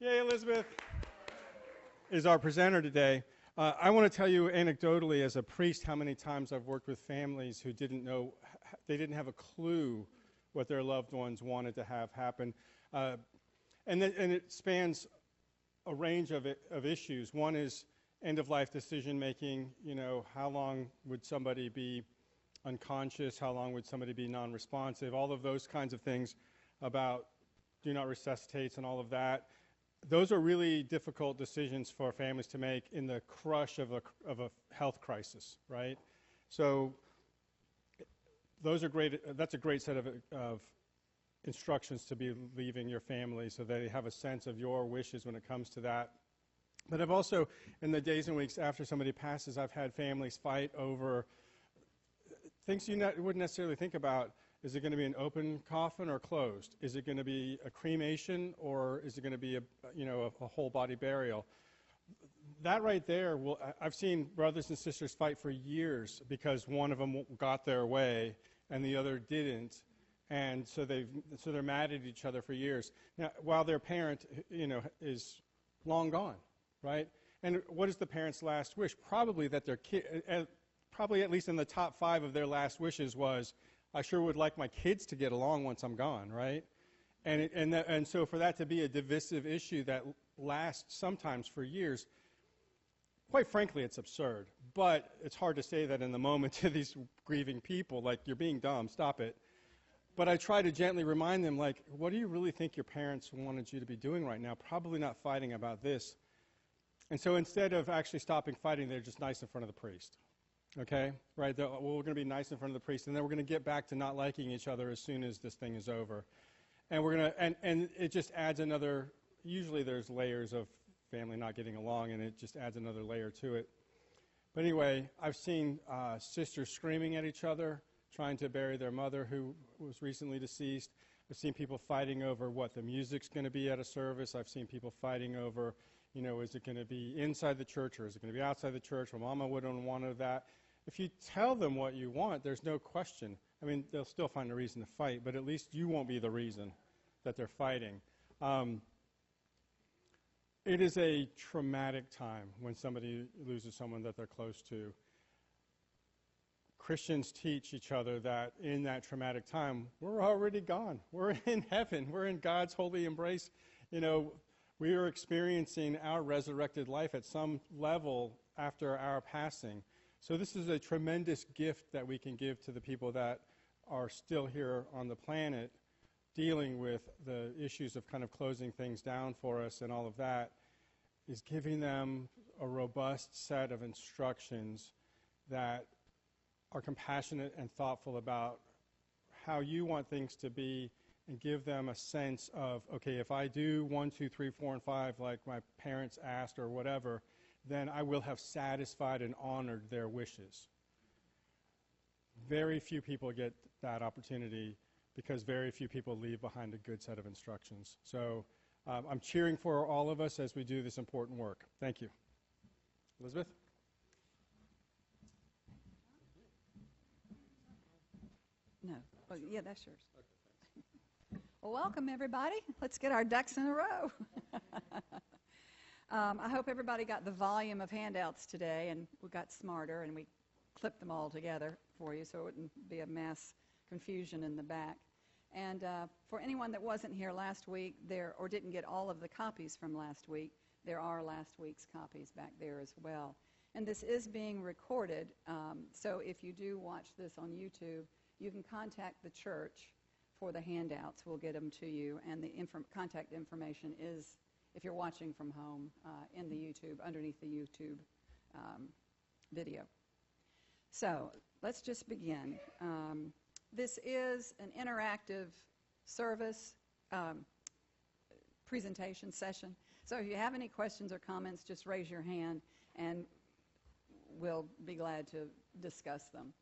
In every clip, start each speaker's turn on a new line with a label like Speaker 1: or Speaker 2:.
Speaker 1: Yay, Elizabeth is our presenter today. I want to tell you anecdotally as a priest how many times I've worked with families who didn't know, they didn't have a clue what their loved ones wanted to have happen. And it spans a range of issues. One is end-of-life decision-making. You know, how long would somebody be unconscious? How long would somebody be non-responsive? All of those kinds of things about do not resuscitate and all of that. Those are really difficult decisions for families to make in the crush of a health crisis, right? So those are great. That's a great set of instructions to be leaving your family so they have a sense of your wishes when it comes to that. But I've also, in the days and weeks after somebody passes, I've had families fight over things you wouldn't necessarily think about. Is it going to be an open coffin or closed? Is it going to be a cremation or is it going to be a whole body burial? That right there, I've seen brothers and sisters fight for years because one of them got their way and the other didn't, and so they're mad at each other for years. Now, while their parent, is long gone, right? And what is the parent's last wish? Probably that their kid, probably at least in the top 5 of their last wishes was, I sure would like my kids to get along once I'm gone, right? And so for that to be a divisive issue that lasts sometimes for years, quite frankly, it's absurd. But it's hard to say that in the moment to these grieving people, like, you're being dumb, stop it. But I try to gently remind them, like, what do you really think your parents wanted you to be doing right now? Probably not fighting about this. And so instead of actually stopping fighting, they're just nice in front of the priest. Okay, right? Well, we're going to be nice in front of the priest, and then we're going to get back to not liking each other as soon as this thing is over. And we're going to, and it just adds another. Usually, there's layers of family not getting along, and it just adds another layer to it. But anyway, I've seen sisters screaming at each other, trying to bury their mother who was recently deceased. I've seen people fighting over what the music's going to be at a service. I've seen people fighting over, is it going to be inside the church or is it going to be outside the church? Well, Mama wouldn't want that. If you tell them what you want, there's no question. I mean, they'll still find a reason to fight, but at least you won't be the reason that they're fighting. It is a traumatic time when somebody loses someone that they're close to. Christians teach each other that in that traumatic time, we're already gone. We're in heaven. We're in God's holy embrace. We are experiencing our resurrected life at some level after our passing. So this is a tremendous gift that we can give to the people that are still here on the planet, dealing with the issues of kind of closing things down for us and all of that, is giving them a robust set of instructions that are compassionate and thoughtful about how you want things to be, and give them a sense of, okay, if I do 1, 2, 3, 4, and 5 like my parents asked or whatever, then I will have satisfied and honored their wishes. Very few people get that opportunity because very few people leave behind a good set of instructions. So I'm cheering for all of us as we do this important work. Thank you. Elizabeth?
Speaker 2: No. Oh, yeah, that's yours. Well, welcome, everybody. Let's get our ducks in a row. I hope everybody got the volume of handouts today, and we got smarter, and we clipped them all together for you so it wouldn't be a mass confusion in the back. And for anyone that wasn't here last week or didn't get all of the copies from last week, there are last week's copies back there as well. And this is being recorded, so if you do watch this on YouTube, you can contact the church for the handouts. We'll get them to you, and the contact information is, if you're watching from home, in the YouTube, underneath the YouTube video. So let's just begin. This is an interactive service presentation session. So if you have any questions or comments, just raise your hand, and we'll be glad to discuss them.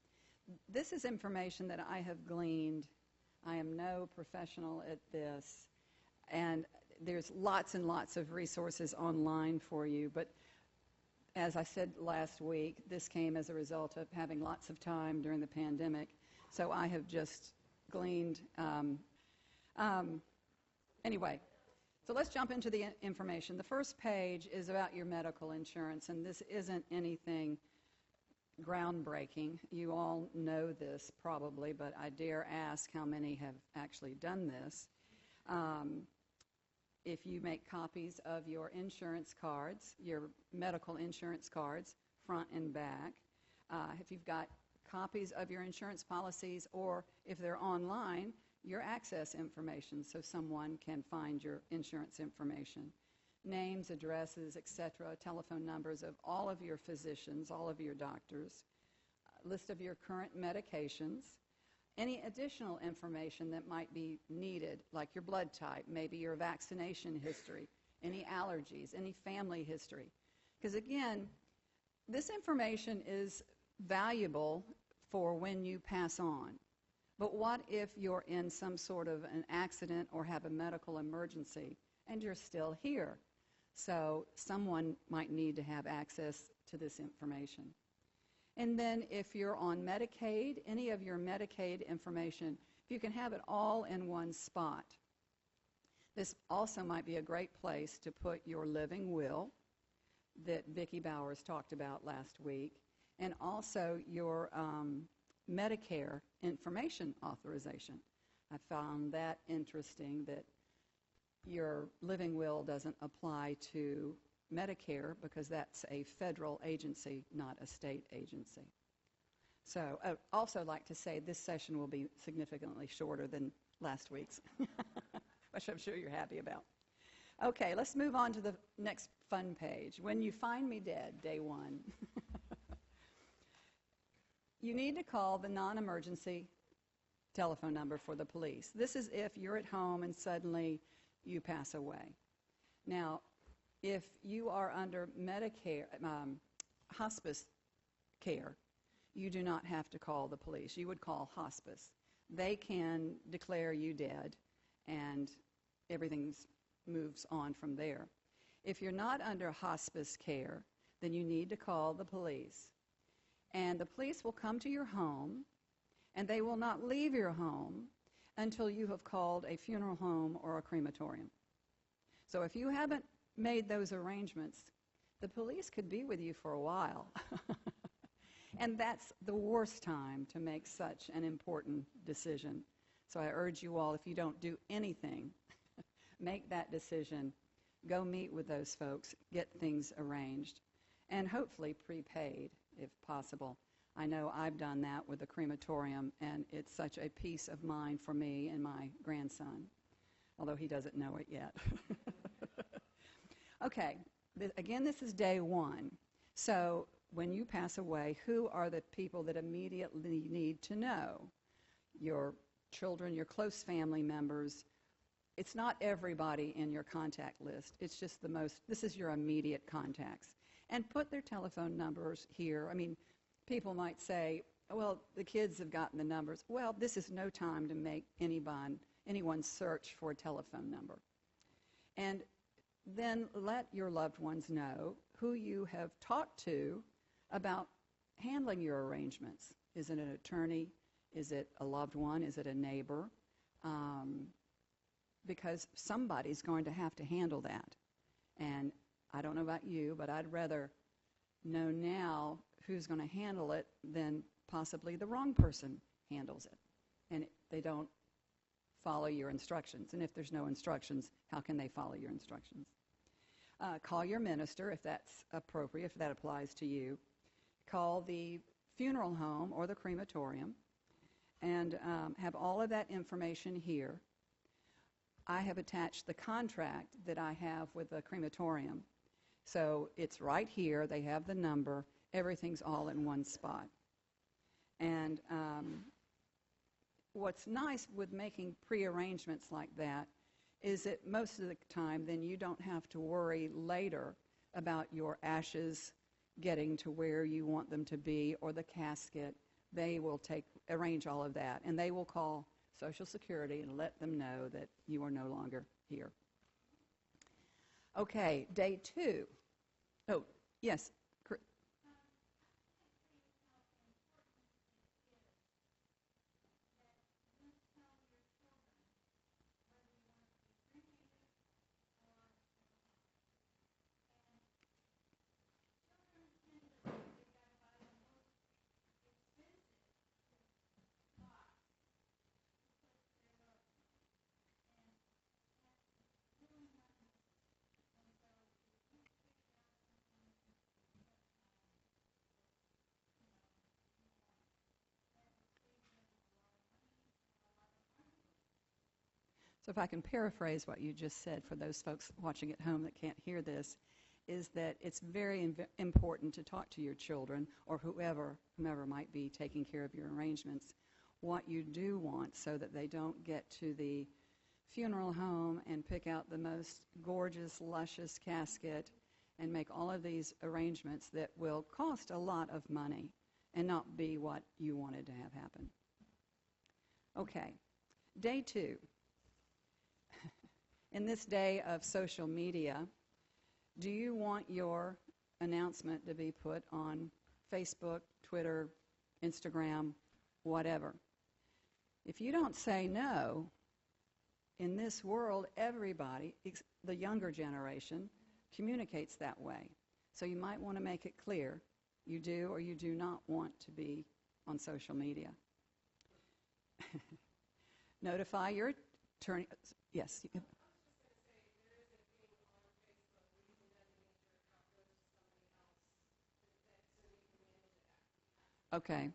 Speaker 2: This is information that I have gleaned. I am no professional at this, and there's lots and lots of resources online for you, but as I said last week, this came as a result of having lots of time during the pandemic, so I have just gleaned. Anyway, So let's jump into the information. The first page is about your medical insurance, and this isn't anything groundbreaking. You all know this probably, but I dare ask how many have actually done this. If you make copies of your insurance cards, your medical insurance cards, front and back, if you've got copies of your insurance policies, or if they're online, your access information so someone can find your insurance information. Names, addresses, etc., telephone numbers of all of your physicians, all of your doctors, list of your current medications, any additional information that might be needed, like your blood type, maybe your vaccination history, any allergies, any family history. Because again, this information is valuable for when you pass on. But what if you're in some sort of an accident or have a medical emergency and you're still here? So someone might need to have access to this information. And then if you're on Medicaid, any of your Medicaid information, if you can have it all in one spot. This also might be a great place to put your living will that Vicki Bowers talked about last week, and also your Medicare information authorization. I found that interesting that your living will doesn't apply to Medicare because that's a federal agency, not a state agency. So I'd also like to say this session will be significantly shorter than last week's, which I'm sure you're happy about. Okay, let's move on to the next fun page. When you find me dead, day one. You need to call the non-emergency telephone number for the police. This is if you're at home and suddenly you pass away. Now, if you are under Medicare, hospice care, you do not have to call the police. You would call hospice. They can declare you dead, and everything moves on from there. If you're not under hospice care, then you need to call the police. And the police will come to your home, and they will not leave your home until you have called a funeral home or a crematorium. So if you haven't made those arrangements, the police could be with you for a while. And that's the worst time to make such an important decision. So I urge you all, if you don't do anything, make that decision. Go meet with those folks, get things arranged, and hopefully prepaid if possible. I know I've done that with the crematorium, and it's such a peace of mind for me and my grandson, although he doesn't know it yet. Okay, again, this is day one. So when you pass away, who are the people that immediately need to know? Your children, your close family members. It's not everybody in your contact list. It's just this is your immediate contacts. And put their telephone numbers here. I mean, people might say, well, the kids have gotten the numbers. Well, this is no time to make anyone search for a telephone number. And then let your loved ones know who you have talked to about handling your arrangements. Is it an attorney? Is it a loved one? Is it a neighbor? Because somebody's going to have to handle that. And I don't know about you, but I'd rather know now who's going to handle it than possibly the wrong person handles it. And they don't follow your instructions. And if there's no instructions, how can they follow your instructions? Call your minister if that's appropriate, if that applies to you. Call the funeral home or the crematorium and have all of that information here. I have attached the contract that I have with the crematorium. So it's right here. They have the number. Everything's all in one spot. And what's nice with making pre-arrangements like that is that most of the time then you don't have to worry later about your ashes getting to where you want them to be or the casket. They will arrange all of that, and they will call Social Security and let them know that you are no longer here. Okay, day two. Oh, yes. So if I can paraphrase what you just said for those folks watching at home that can't hear this, is that it's very important to talk to your children or whomever might be taking care of your arrangements, what you do want so that they don't get to the funeral home and pick out the most gorgeous, luscious casket and make all of these arrangements that will cost a lot of money and not be what you wanted to have happen. Okay, day 2. In this day of social media, do you want your announcement to be put on Facebook, Twitter, Instagram, whatever? If you don't say no, in this world, everybody, the younger generation, communicates that way. So you might want to make it clear you do or you do not want to be on social media. Notify your attorney. Yes, you can. Okay.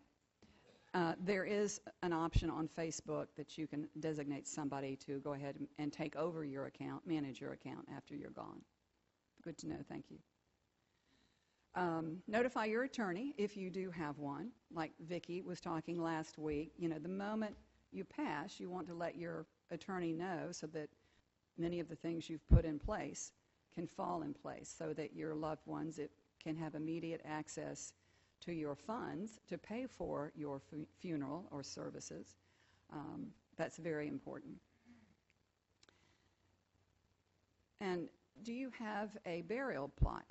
Speaker 2: There is an option on Facebook that you can designate somebody to go ahead and take over your account, manage your account after you're gone. Good to know. Thank you. Notify your attorney if you do have one. Like Vicki was talking last week, you know, the moment you pass, you want to let your attorney know so that many of the things you've put in place can fall in place so that your loved ones can have immediate access to your funds to pay for your funeral or services. That's very important. And do you have a burial plot?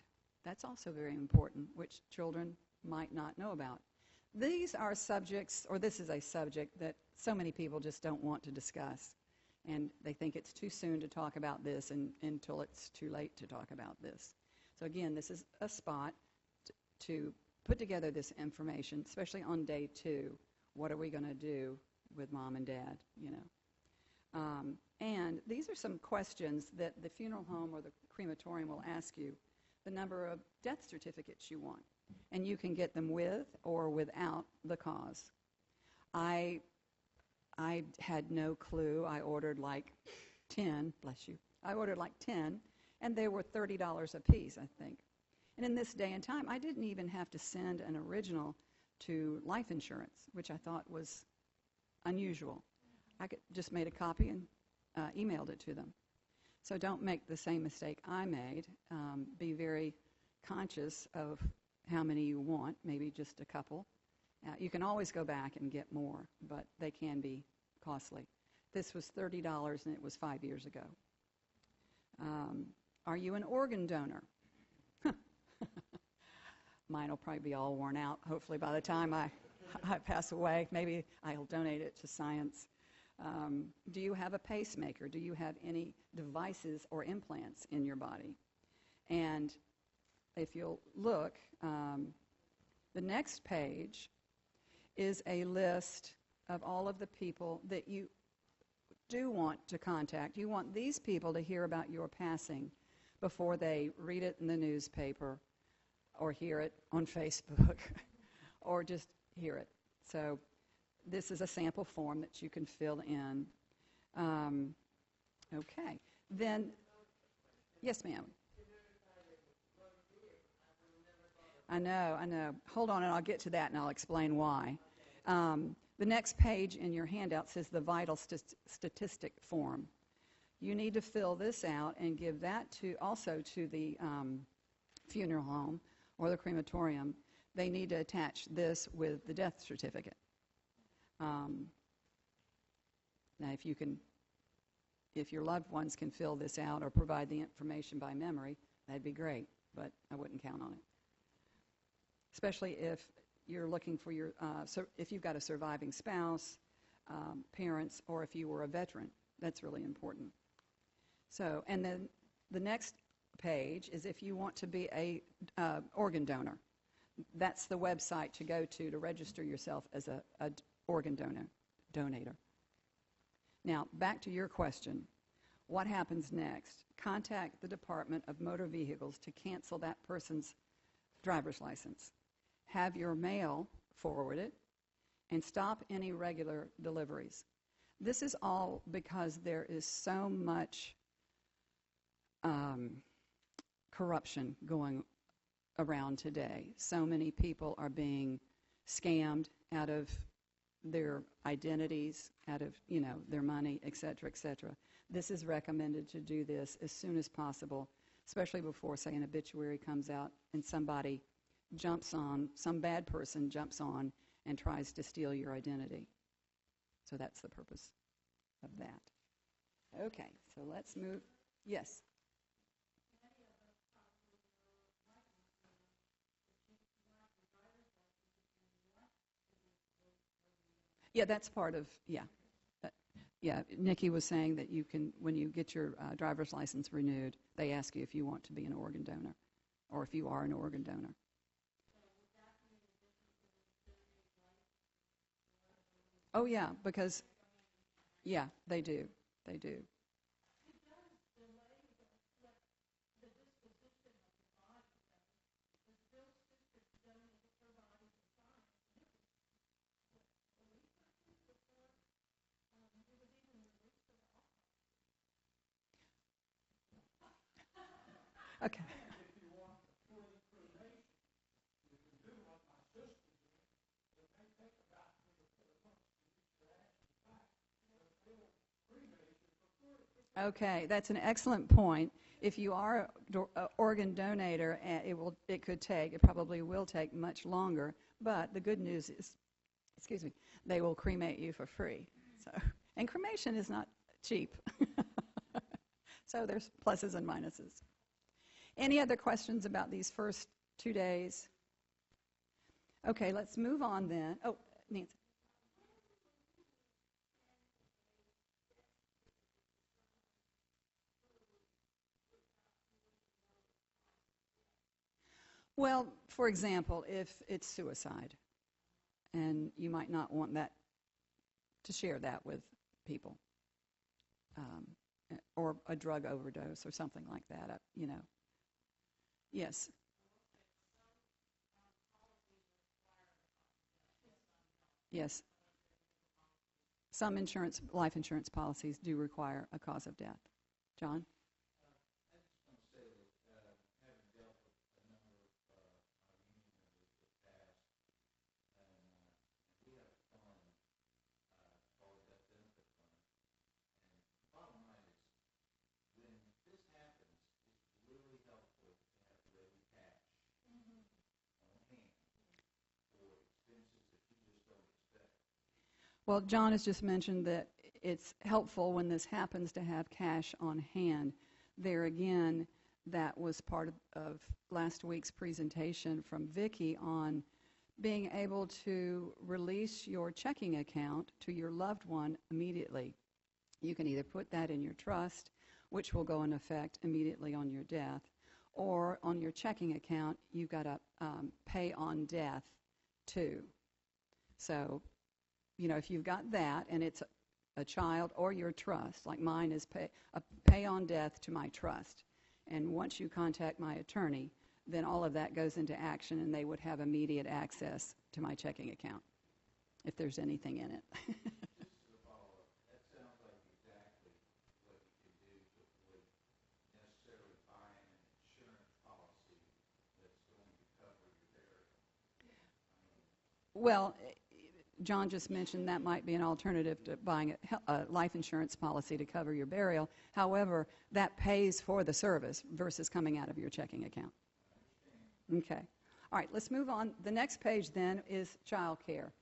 Speaker 2: That's also very important, which children might not know about. These are subjects, or this is a subject that so many people just don't want to discuss. And they think it's too soon to talk about this until it's too late to talk about this. So again, this is a spot to put together this information, especially on day 2. What are we going to do with mom and dad, you know? And these are some questions that the funeral home or the crematorium will ask you. The number of death certificates you want. And you can get them with or without the cause. I had no clue. I ordered like 10, bless you. I ordered like 10, and they were $30 a piece, I think. And in this day and time, I didn't even have to send an original to life insurance, which I thought was unusual. I just made a copy and emailed it to them. So don't make the same mistake I made. Be very conscious of how many you want, maybe just a couple. You can always go back and get more, but they can be costly. This was $30, and it was 5 years ago. Are you an organ donor? Mine will probably be all worn out, hopefully, by the time I pass away. Maybe I'll donate it to science. Do you have a pacemaker? Do you have any devices or implants in your body? And if you'll look, the next page is a list of all of the people that you do want to contact. You want these people to hear about your passing before they read it in the newspaper or hear it on Facebook or just hear it. So this is a sample form that you can fill in. Okay. Then, yes, ma'am. I know. Hold on, and I'll get to that, and I'll explain why. The next page in your handout says the vital statistic form. You need to fill this out and give that also to the funeral home or the crematorium. They need to attach this with the death certificate. Now, if your loved ones can fill this out or provide the information by memory, that'd be great, but I wouldn't count on it. Especially if you're looking for if you've got a surviving spouse, parents, or if you were a veteran. That's really important. So, and then the next page is if you want to be a organ donor. That's the website to go to register yourself as a organ donator. Now, back to your question. What happens next? Contact the Department of Motor Vehicles to cancel that person's driver's license. Have your mail forwarded and stop any regular deliveries. This is all because there is so much corruption going around today. So many people are being scammed out of their identities, out of, their money, et cetera, et cetera. This is recommended to do this as soon as possible, especially before, say, an obituary comes out and somebody jumps on, some bad person jumps on and tries to steal your identity. So that's the purpose of that. Okay, so let's move. Yes. Yeah, that's part of, yeah. Yeah, Nikki was saying that you can, when you get your driver's license renewed, they ask you if you want to be an organ donor or if you are an organ donor. Oh, yeah, because, yeah, they do. They do. Okay. Okay, that's an excellent point. If you are an organ donor, it probably will take much longer. But the good news is, excuse me, they will cremate you for free. So, and cremation is not cheap. So there's pluses and minuses. Any other questions about these first 2 days? Okay, let's move on then. Oh, Nancy. Well, for example, if it's suicide, and you might not want that to share that with people, um, or a drug overdose or something like that, Yes. Yes. Some life insurance policies do require a cause of death. John? Well, John has just mentioned that it's helpful when this happens to have cash on hand. There again, that was part of last week's presentation from Vicki on being able to release your checking account to your loved one immediately. You can either put that in your trust, which will go in effect immediately on your death, or on your checking account, you've got to pay on death too. So, if you've got that and it's a child or your trust, like mine is pay on death to my trust. And once you contact my attorney, then all of that goes into action and they would have immediate access to my checking account if there's anything in it. Well, John just mentioned that might be an alternative to buying a life insurance policy to cover your burial. However, that pays for the service versus coming out of your checking account. Okay. All right, let's move on. The next page then is child care.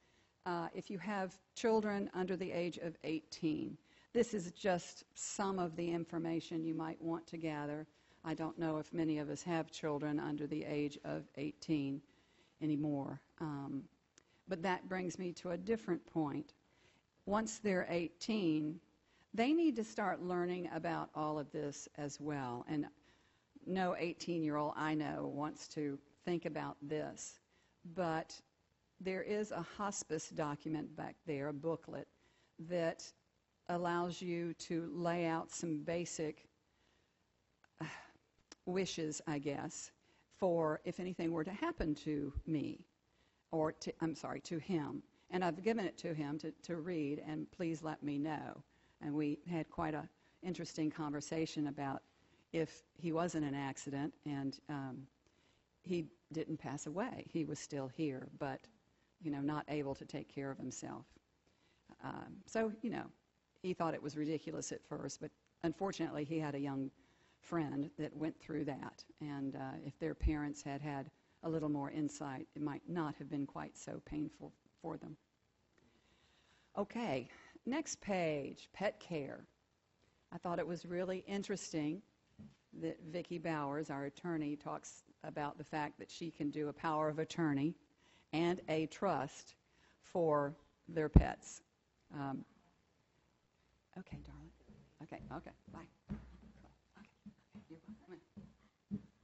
Speaker 2: If you have children under the age of 18, this is just some of the information you might want to gather. I don't know if many of us have children under the age of 18 anymore. But that brings me to a different point. Once they're 18, they need to start learning about all of this as well. And no 18-year-old I know wants to think about this. But there is a hospice document back there, a booklet, that allows you to lay out some basic wishes, I guess, for if anything were to happen to me. Or to him. And I've given it to him to read, and please let me know. And we had quite an interesting conversation about if he was in an accident, and he didn't pass away. He was still here, but, not able to take care of himself. So, he thought it was ridiculous at first, but unfortunately he had a young friend that went through that. And if their parents had had a little more insight, it might not have been quite so painful for them. Okay, next page, pet care. I thought it was really interesting that Vicki Bowers, our attorney, talks about the fact that she can do a power of attorney and a trust for their pets. Okay, darling. Okay, bye. Okay, you're welcome.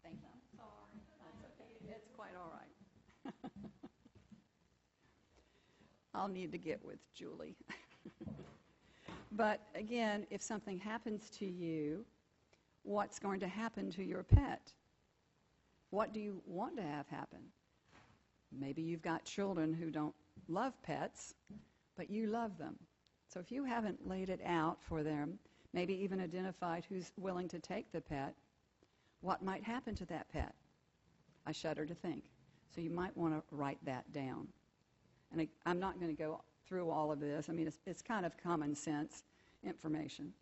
Speaker 2: Thank you. Sorry. That's okay. It's quite all right. I'll need to get with Julie. But again, if something happens to you, what's going to happen to your pet? What do you want to have happen? Maybe you've got children who don't love pets, but you love them. So if you haven't laid it out for them, maybe even identified who's willing to take the pet, what might happen to that pet? I shudder to think. So you might want to write that down. And I'm not going to go through all of this. I mean, it's kind of common sense information.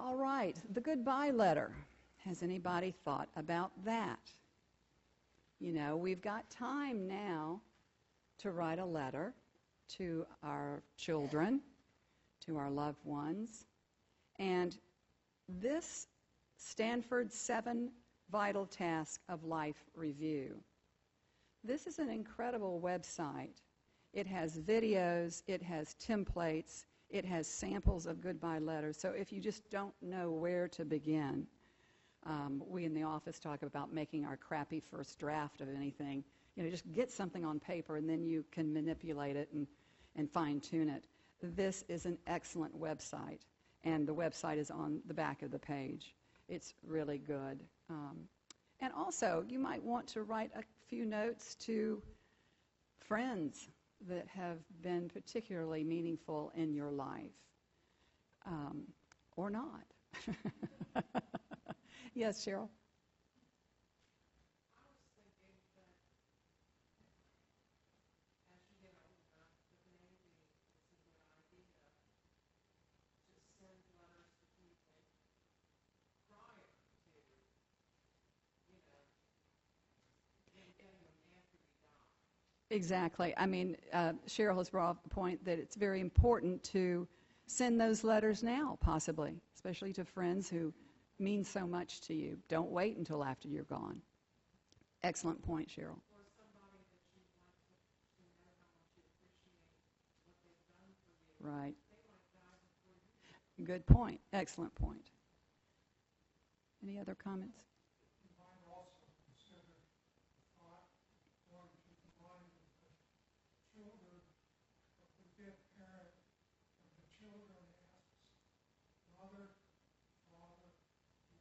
Speaker 2: All right, the goodbye letter. Has anybody thought about that? We've got time now to write a letter to our children, to our loved ones. And this Stanford 7 Vital Task of Life Review. This is an incredible website. It has videos, it has templates, it has samples of goodbye letters. So if you just don't know where to begin, we in the office talk about making our crappy first draft of anything. Just get something on paper and then you can manipulate it and fine-tune it. This is an excellent website, and the website is on the back of the page. It's really good. And also, you might want to write a few notes to friends that have been particularly meaningful in your life, or not. Yes, Cheryl? Exactly. I mean, Cheryl has brought up the point that it's very important to send those letters now, possibly, especially to friends who mean so much to you. Don't wait until after you're gone. Excellent point, Cheryl.
Speaker 3: Or somebody that you want to know how much you appreciate what they've done for you.
Speaker 2: Right.
Speaker 3: They might die before you.
Speaker 2: Good point. Excellent point. Any other comments?
Speaker 4: You might also consider the thought going to the mind of the children of the dead parent, and the children asks, Mother, Father,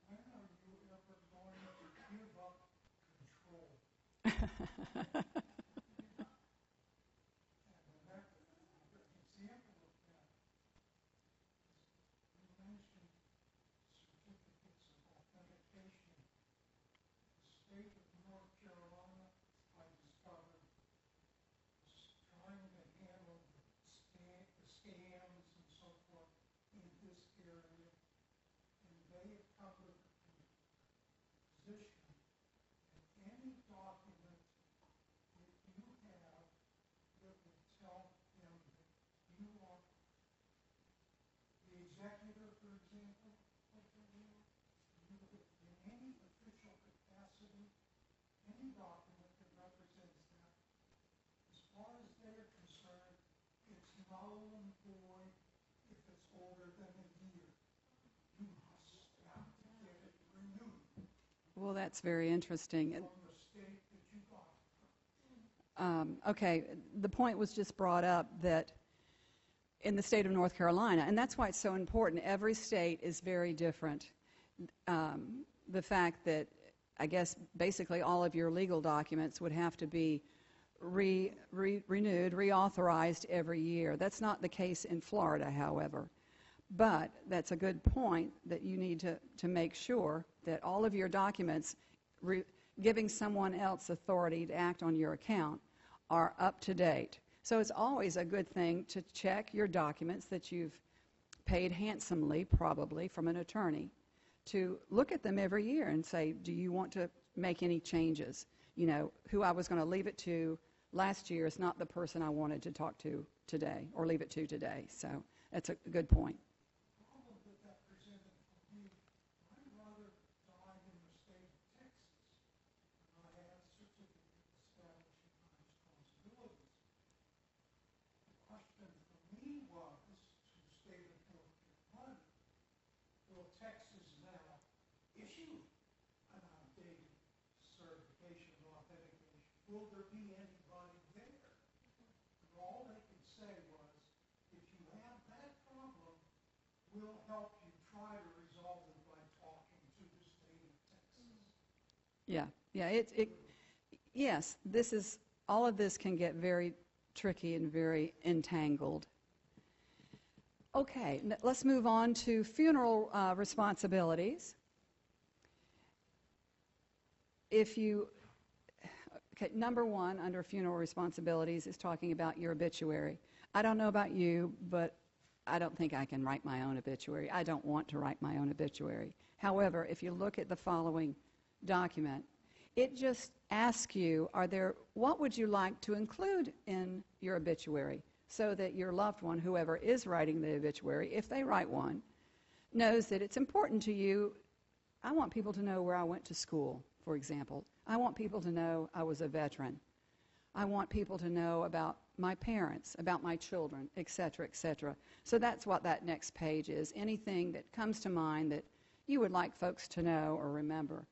Speaker 4: when are you ever going to give up control? And that example of that is, you mentioned certificates of authentication. The state of North Carolina, I discovered, is trying to handle the scams and so forth in this area, and they have come to the position that any document that you have that will tell them that you are the executor, for example, of the will, in any official capacity, any document that represents that, as far as they're concerned, it's null and void if it's older than a year. You must have to get it renewed
Speaker 2: Well, that's very interesting.
Speaker 4: from the state that you got it from.
Speaker 2: Okay, the point was just brought up that in the state of North Carolina, and that's why it's so important. Every state is very different. The fact that, I guess, basically all of your legal documents would have to be renewed, reauthorized every year. That's not the case in Florida, however. But that's a good point that you need to make sure that all of your documents giving someone else authority to act on your account are up to date. So it's always a good thing to check your documents that you've paid handsomely, probably, from an attorney, to look at them every year and say, do you want to make any changes? You know, who I was going to leave it to last year is not the person I wanted to talk to today or leave it to today. So that's a good point.
Speaker 4: Problem that presented for me, my mother died in the state of Texas, and I had a certificate establishing my responsibilities. The question for me was, to the state of North Carolina, will Texas now issue an outdated certification or authentication? Will there be anybody there? And all they could say was, if you have that problem, we'll help you try to resolve it by talking to the state of Texas.
Speaker 2: Yeah, yes, all of this can get very tricky and very entangled. Okay, let's move on to funeral responsibilities. Number one under funeral responsibilities is talking about your obituary. I don't know about you, but I don't think I can write my own obituary. I don't want to write my own obituary. However, if you look at the following document, it just asks you, what would you like to include in your obituary so that your loved one, whoever is writing the obituary, if they write one, knows that it's important to you. I want people to know where I went to school, for example. I want people to know I was a veteran. I want people to know about my parents, about my children, et cetera, et cetera. So that's what that next page is. Anything that comes to mind that you would like folks to know or remember.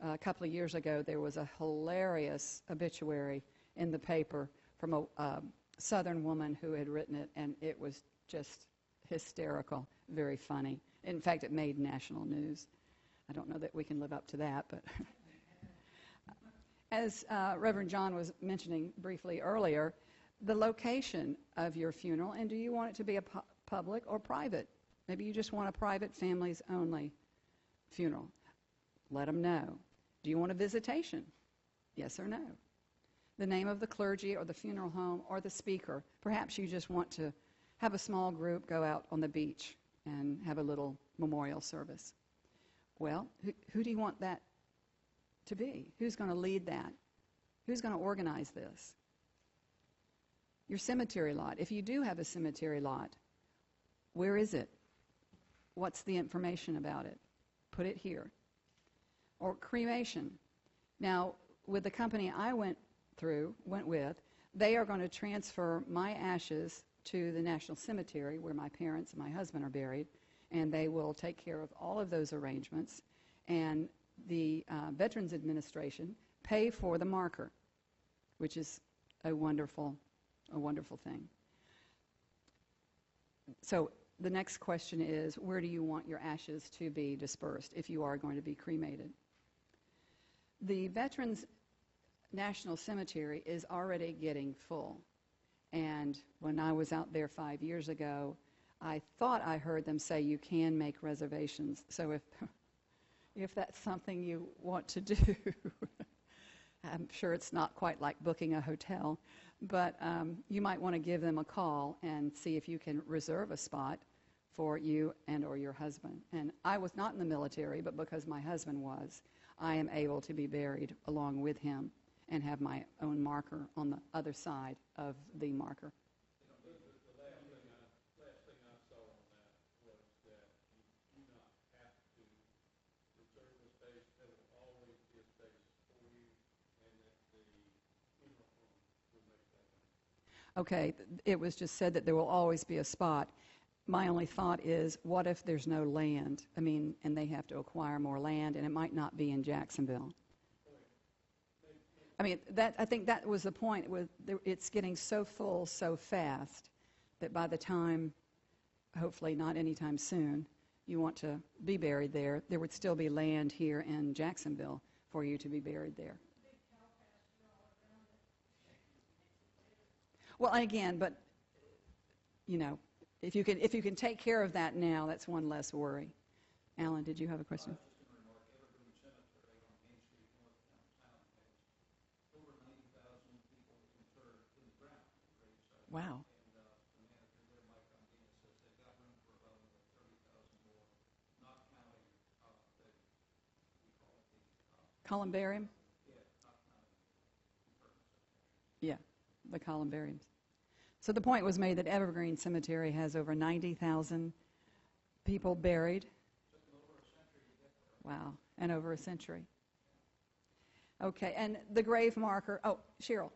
Speaker 2: A couple of years ago, there was a hilarious obituary in the paper from a Southern woman who had written it, and it was just hysterical, very funny. In fact, it made national news. I don't know that we can live up to that, but as Reverend John was mentioning briefly earlier, the location of your funeral, and do you want it to be a public or private? Maybe you just want a private, families only funeral. Let them know. Do you want a visitation? Yes or no? The name of the clergy or the funeral home or the speaker. Perhaps you just want to have a small group go out on the beach and have a little memorial service. Well, who do you want that to be? Who's going to lead that? Who's going to organize this? Your cemetery lot. If you do have a cemetery lot, where is it? What's the information about it? Put it here. Or cremation. Now, with the company I went with, they are going to transfer my ashes to the National Cemetery where my parents and my husband are buried, and they will take care of all of those arrangements. And the Veterans Administration pay for the marker, which is a wonderful thing. So the next question is, where do you want your ashes to be dispersed if you are going to be cremated? The Veterans National Cemetery is already getting full. And when I was out there 5 years ago, I thought I heard them say you can make reservations. So if that's something you want to do, I'm sure it's not quite like booking a hotel, but you might want to give them a call and see if you can reserve a spot for you and or your husband. And I was not in the military, but because my husband was, I am able to be buried along with him and have my own marker on the other side of the marker.
Speaker 5: The last thing I saw on that was that you do not have to reserve a space. There will always be a space for you, and that the funeral home will make that happen.
Speaker 2: Okay, it was just said that there will always be a spot. My only thought is, what if there's no land? I mean, and they have to acquire more land, and it might not be in Jacksonville. I mean, I think that was the point. It's getting so full so fast that by the time, hopefully not anytime soon, you want to be buried there, there would still be land here in Jacksonville for you to be buried there. Well, and again, but, you know, if you can take care of that now, that's one less worry. Alan, did you have a question? Wow. Columbarium? Yeah, the columbariums. So the point was made that Evergreen Cemetery has over 90,000 people buried. Wow, and over a century. Okay, and the grave marker, oh, Cheryl.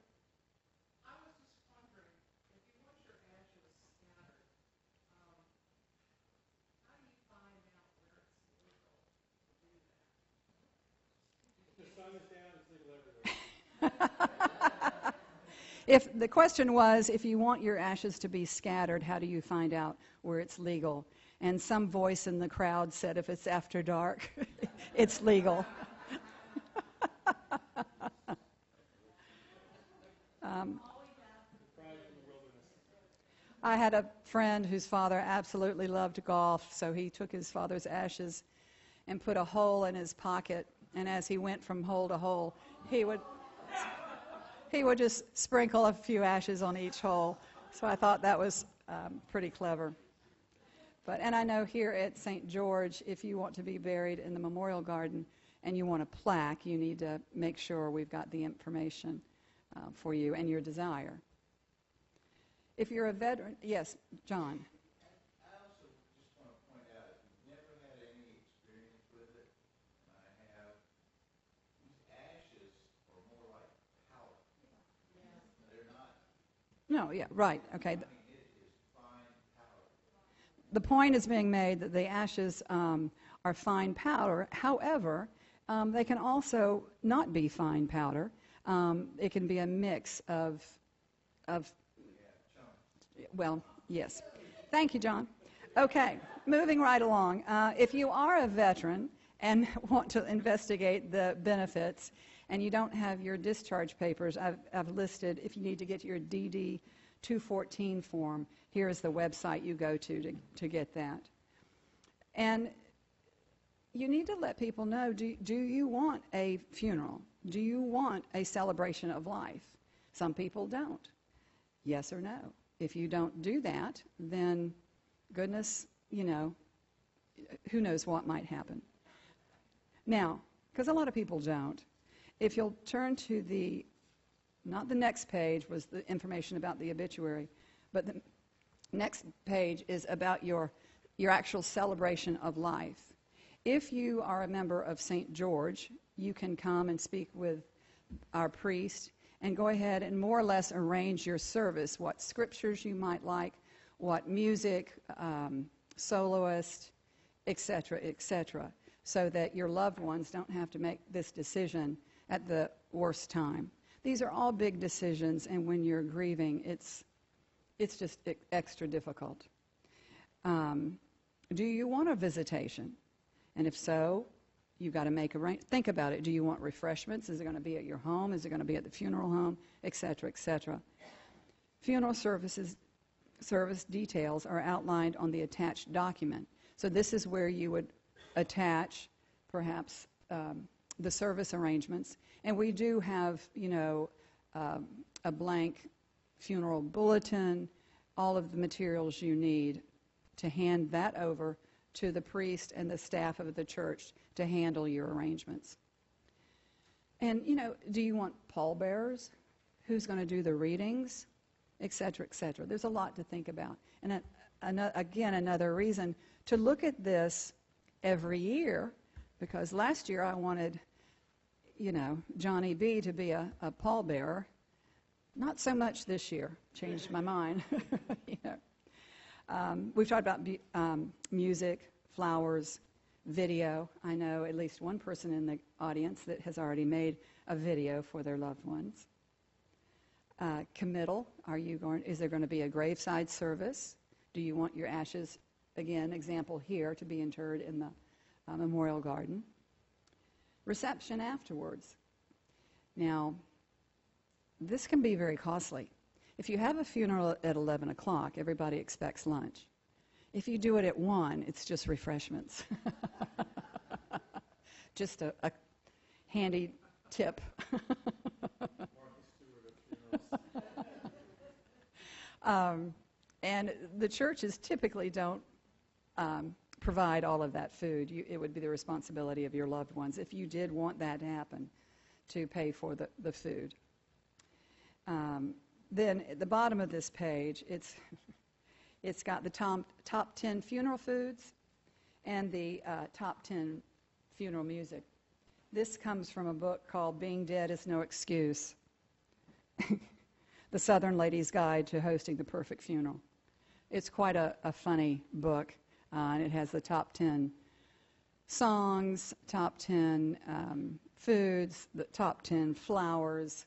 Speaker 3: I was just wondering, if you want your ashes scattered, how do you find out where it's legal to do that?
Speaker 1: The sun is down, it's legal everywhere.
Speaker 2: If the question was, if you want your ashes to be scattered, how do you find out where it's legal? And some voice in the crowd said, if it's after dark, it's legal. I had a friend whose father absolutely loved golf, so he took his father's ashes and put a hole in his pocket, and as he went from hole to hole, he would just sprinkle a few ashes on each hole. So I thought that was pretty clever. And I know here at St. George, if you want to be buried in the Memorial Garden and you want a plaque, you need to make sure we've got the information for you and your desire. If you're a veteran, yes, John.
Speaker 6: I also just want to point out, if you've never had any experience with it, and I have, these ashes are more like powder. They're not,
Speaker 2: No, yeah, right, okay.
Speaker 6: I mean, it is fine powder.
Speaker 2: The point is being made that the ashes are fine powder. However, they can also not be fine powder. It can be a mix of well, yes. Thank you, John. Okay, moving right along. If you are a veteran and want to investigate the benefits and you don't have your discharge papers, I've listed, if you need to get your DD 214 form, here's the website you go to get that. And you need to let people know, do you want a funeral? Do you want a celebration of life? Some people don't. Yes or no? If you don't do that, then goodness, you know, who knows what might happen. Now, because a lot of people don't, if you'll turn to not the next page was the information about the obituary, but the next page is about your actual celebration of life. If you are a member of St. George, you can come and speak with our priest and go ahead and more or less arrange your service, what scriptures you might like, what music, soloist, etc., so that your loved ones don't have to make this decision at the worst time. These are all big decisions, and when you're grieving, it's just extra difficult. Do you want a visitation? And if so, you've got to make think about it. Do you want refreshments? Is it going to be at your home? Is it going to be at the funeral home? Etc., etc. Funeral service details are outlined on the attached document. So this is where you would attach, perhaps, the service arrangements. And we do have, you know, a blank funeral bulletin, all of the materials you need to hand that over to the priest and the staff of the church to handle your arrangements. And, you know, do you want pallbearers? Who's going to do the readings? Etc., etc. There's a lot to think about. And again, another reason to look at this every year, because last year I wanted, you know, Johnny B. to be a pallbearer. Not so much this year. Changed my mind. You know. We've talked about music, flowers, video. I know at least one person in the audience that has already made a video for their loved ones. Committal. Is there going to be a graveside service? Do you want your ashes, again, example here, to be interred in the memorial garden? Reception afterwards. Now, this can be very costly. If you have a funeral at 11 o'clock, everybody expects lunch. If you do it at 1, it's just refreshments. Just a handy tip. And the churches typically don't provide all of that food. It would be the responsibility of your loved ones, if you did want that to happen, to pay for the food. Then at the bottom of this page, it's got the top 10 funeral foods and the top 10 funeral music. This comes from a book called Being Dead is No Excuse, The Southern Lady's Guide to Hosting the Perfect Funeral. It's quite a funny book, and it has the top 10 songs, top 10 foods, the top 10 flowers.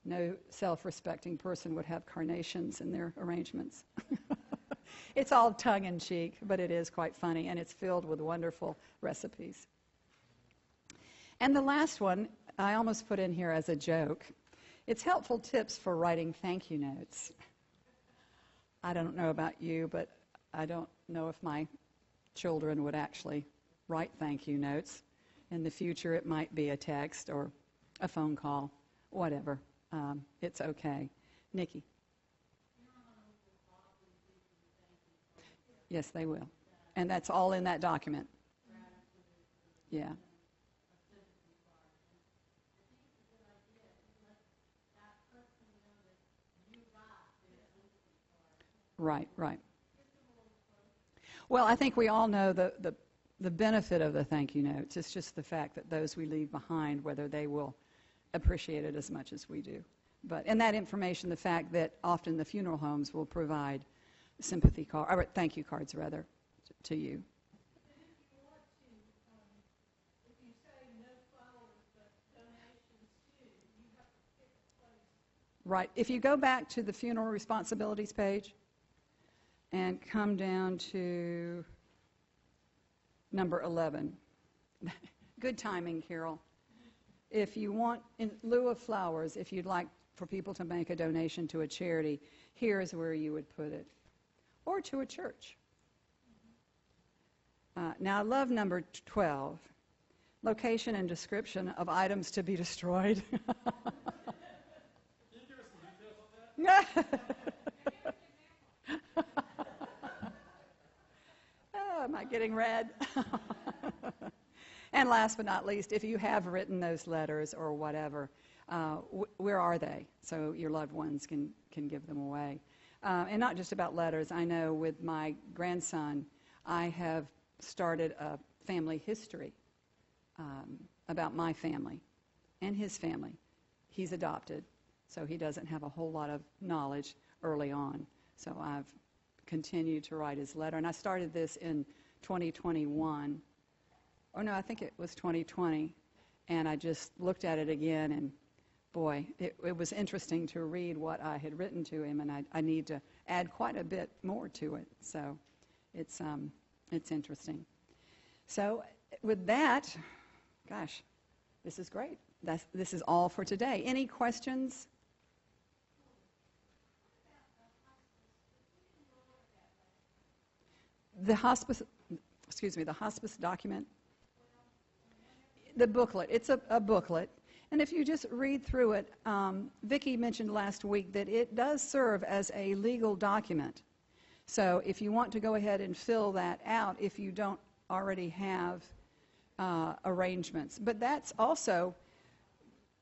Speaker 2: No self-respecting person would have carnations in their arrangements. It's all tongue-in-cheek, but it is quite funny, and it's filled with wonderful recipes. And the last one, I almost put in here as a joke. It's helpful tips for writing thank you notes. I don't know about you, but I don't know if my children would actually write thank you notes. In the future, it might be a text or a phone call, whatever. It's okay. Nikki? Yes, they will. And that's all in that document. Yeah. Right, right. Well, I think we all know the benefit of the thank you notes. It's just the fact that those we leave behind, whether they will appreciate it as much as we do. And that information, the fact that often the funeral homes will provide sympathy card, or thank you cards rather, to you. Right. If you go back to the funeral responsibilities page and come down to number 11. Good timing, Carol. If you want, in lieu of flowers, if you'd like for people to make a donation to a charity, here is where you would put it. Or to a church. Now, I love number 12. Location and description of items to be destroyed.
Speaker 5: Can you give us some details on that?
Speaker 2: Oh, am I getting red? And last but not least, if you have written those letters or whatever, where are they? So your loved ones can give them away. And not just about letters. I know with my grandson, I have started a family history about my family and his family. He's adopted, so he doesn't have a whole lot of knowledge early on. So I've continued to write his letter. And I started this in 2021. Oh, no, I think it was 2020. And I just looked at it again, and boy, it was interesting to read what I had written to him, and I need to add quite a bit more to it. So it's interesting. So with that, gosh, this is great. This is all for today. Any questions? The hospice document, the booklet. It's a booklet. And if you just read through it, Vicki mentioned last week that it does serve as a legal document. So if you want to go ahead and fill that out, if you don't already have arrangements. But that's also,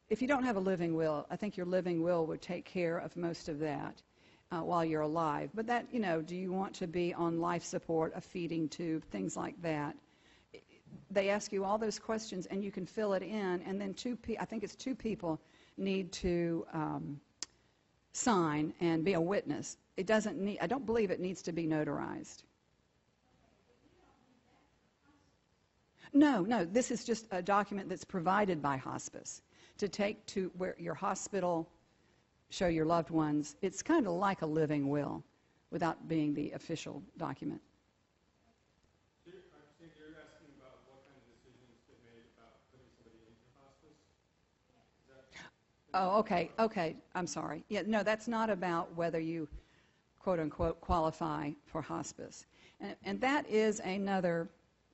Speaker 2: if you don't have a living will, I think your living will would take care of most of that while you're alive. But that, do you want to be on life support, a feeding tube, things like that? They ask you all those questions, and you can fill it in, and then I think it's two people need to sign and be a witness. It doesn't need, I don't believe it needs to be notarized. No, this is just a document that's provided by hospice to take to where your hospital, show your loved ones. It's kind of like a living will without being the official document.
Speaker 1: So you're asking about what kind of decisions get made about putting somebody into hospice? Is that
Speaker 2: Oh, okay, I'm sorry. Yeah, no, that's not about whether you, quote unquote, qualify for hospice. And that is another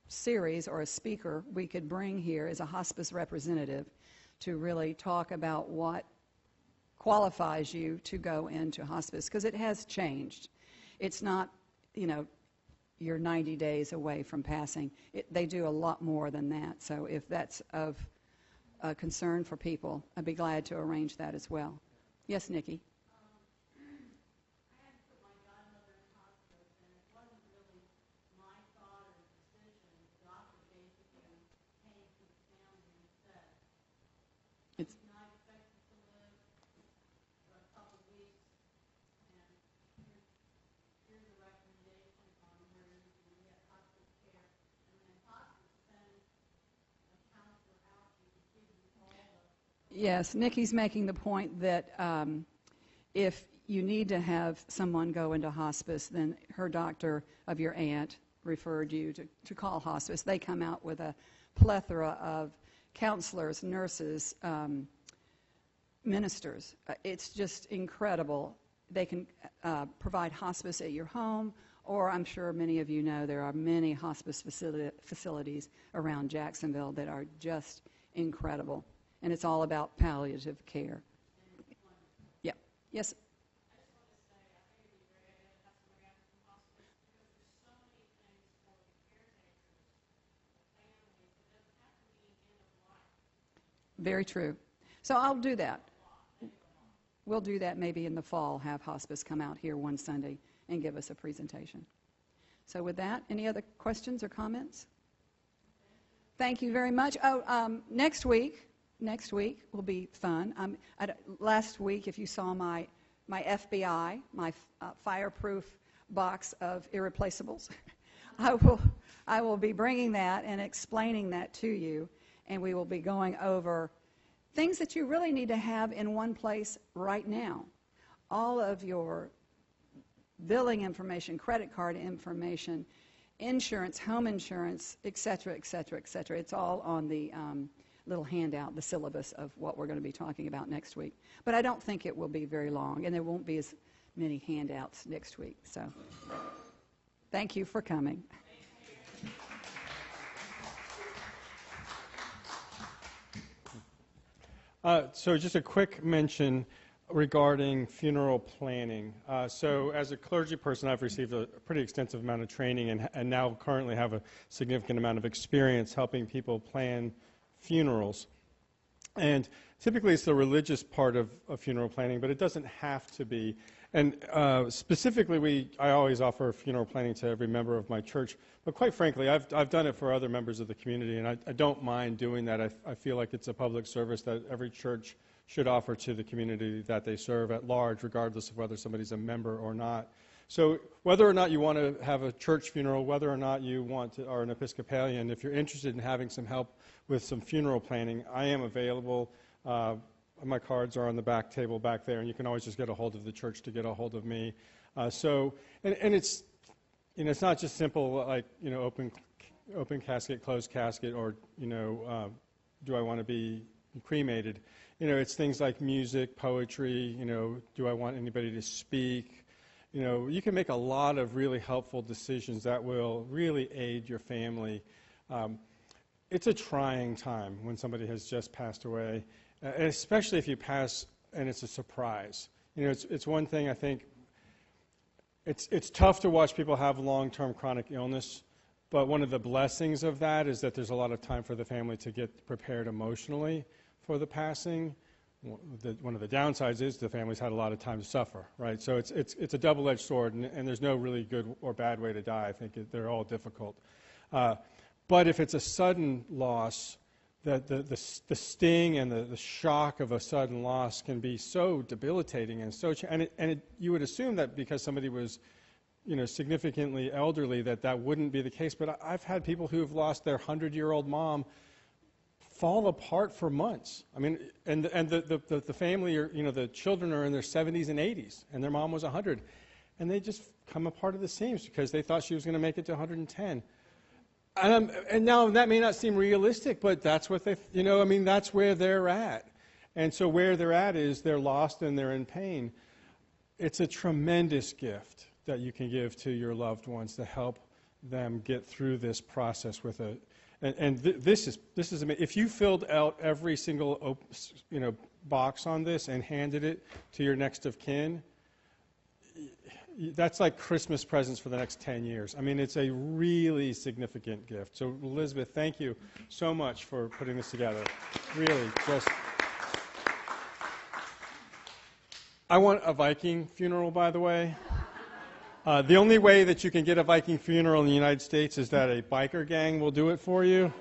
Speaker 2: series or a speaker we could bring here as a hospice representative to really talk about what qualifies you to go into hospice, because it has changed. It's not, you're 90 days away from passing. They do a lot more than that. So if that's of concern for people, I'd be glad to arrange that as well. Yes, Nikki?
Speaker 3: I had to put my godmother in hospice, and it wasn't really my thought or decision. The doctor basically came to the family and said,
Speaker 2: It's,
Speaker 3: "She's not expected to live for a couple weeks, and here's a recommendation on where you can get hospice care." And then hospice sends a counselor out to give you all the
Speaker 2: yes, Nikki's making the point that if you need to have someone go into hospice, then her doctor of your aunt referred you to call hospice. They come out with a plethora of counselors, nurses, ministers. It's just incredible. They can provide hospice at your home, or I'm sure many of you know there are many hospice facilities around Jacksonville that are just incredible. And it's all about palliative care. Yeah. Yes?
Speaker 3: I just want to say, I think it'd be a great idea to have somebody out from hospice because there's so many things for the caretakers, the families. It doesn't have to be end of life.
Speaker 2: Very true. So I'll do that. We'll do that maybe in the fall, have hospice come out here one Sunday and give us a presentation. So with that, any other questions or comments? Thank you very much. Next week will be fun. Last week, if you saw my FBI, my fireproof box of irreplaceables, I will be bringing that and explaining that to you, and we will be going over things that you really need to have in one place right now. All of your billing information, credit card information, insurance, home insurance, et cetera, et cetera, et cetera. It's all on the little handout, the syllabus of what we're going to be talking about next week. But I don't think it will be very long, and there won't be as many handouts next week. So thank you for coming.
Speaker 1: So just a quick mention regarding funeral planning. So as a clergy person, I've received a pretty extensive amount of training and now currently have a significant amount of experience helping people plan funerals. And typically it's the religious part of funeral planning, but it doesn't have to be. And specifically, I always offer funeral planning to every member of my church. But quite frankly, I've done it for other members of the community, and I don't mind doing that. I feel like it's a public service that every church should offer to the community that they serve at large, regardless of whether somebody's a member or not. So whether or not you want to have a church funeral, whether or not you are an Episcopalian, if you're interested in having some help with some funeral planning, I am available. My cards are on the back table back there, and you can always just get a hold of the church to get a hold of me. And it's, it's not just simple like, open casket, closed casket, or, do I want to be cremated? It's things like music, poetry, do I want anybody to speak? You can make a lot of really helpful decisions that will really aid your family. It's a trying time when somebody has just passed away, and especially if you pass and it's a surprise. It's one thing, I think, it's tough to watch people have long-term chronic illness, but one of the blessings of that is that there's a lot of time for the family to get prepared emotionally for the passing. One of the downsides is the family's had a lot of time to suffer, right? So it's a double-edged sword, and there's no really good or bad way to die. I think they're all difficult. But if it's a sudden loss, the sting and the shock of a sudden loss can be so debilitating and you would assume that because somebody was significantly elderly that wouldn't be the case. But I've had people who've lost their 100-year-old mom fall apart for months. I mean, and the family, the children are in their 70s and 80s, and their mom was 100, and they just come apart at the seams because they thought she was going to make it to 110. And now that may not seem realistic, but that's what that's where they're at. And so where they're at is they're lost and they're in pain. It's a tremendous gift that you can give to your loved ones to help them get through this process with a. This is amazing. If you filled out every single box on this and handed it to your next of kin, that's like Christmas presents for the next 10 years. I mean, it's a really significant gift. So, Elizabeth, thank you so much for putting this together. Really, just. I want a Viking funeral, by the way. The only way that you can get a Viking funeral in the United States is that a biker gang will do it for you.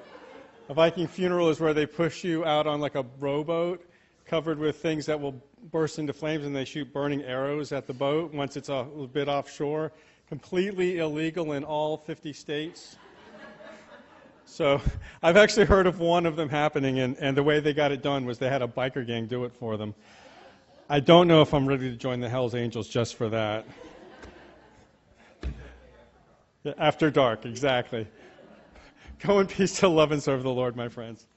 Speaker 1: A Viking funeral is where they push you out on like a rowboat covered with things that will burst into flames, and they shoot burning arrows at the boat once it's a little bit offshore. Completely illegal in all 50 states. So I've actually heard of one of them happening, and the way they got it done was they had a biker gang do it for them. I don't know if I'm ready to join the Hells Angels just for that. After dark, exactly. Go in peace to love and serve the Lord, my friends.